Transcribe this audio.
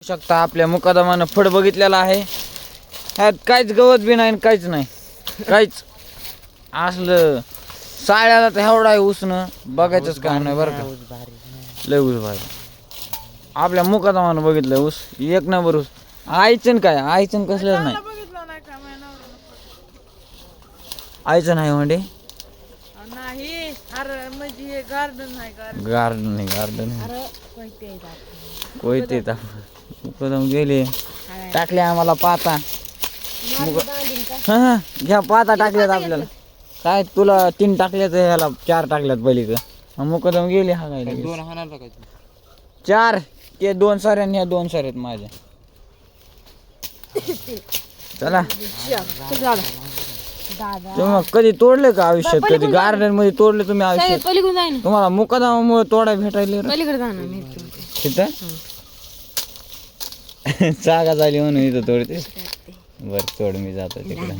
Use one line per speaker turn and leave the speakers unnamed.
शकता आपल्या मुकादमानं फड बघितलेला आहे. ह्यात काहीच गवत बी नाही काहीच नाही काहीच असलं साळ्याला तर एवढा आहे उसणं बघायचंच काय नाही बरं का. लय ऊस भारी आपल्या मुकादमानं बघितलं ऊस एक नंबर ऊस. आईचन काय आईचन कसलंच नाही आईचं नाही म्हणजे
नाही अरे म्हणजे गार्डन आहे
गार्डन नाही गार्डन कोयते मुकादम गेले टाकले आम्हाला पाता हा घ्या पाता टाकल्यात आपल्याला काय तुला 3 टाकल्यात ह्याला 4 टाकल्यात पहिली का मुकादम गेले हा काय
2 हाणाला काय
4 ते 2 सारे आणि ह्या 2 सारे आहेत माझ्या. चला तुम्ही कधी तोडले का आयुष्यात कधी गार्डन मध्ये तोडले तुम्ही आयुष्यात तुम्हाला मुकादमामुळे तोडा भेटायले तिथं जागा झाली म्हणून इथं तोडते. बर तोड मी जातो तिकडे.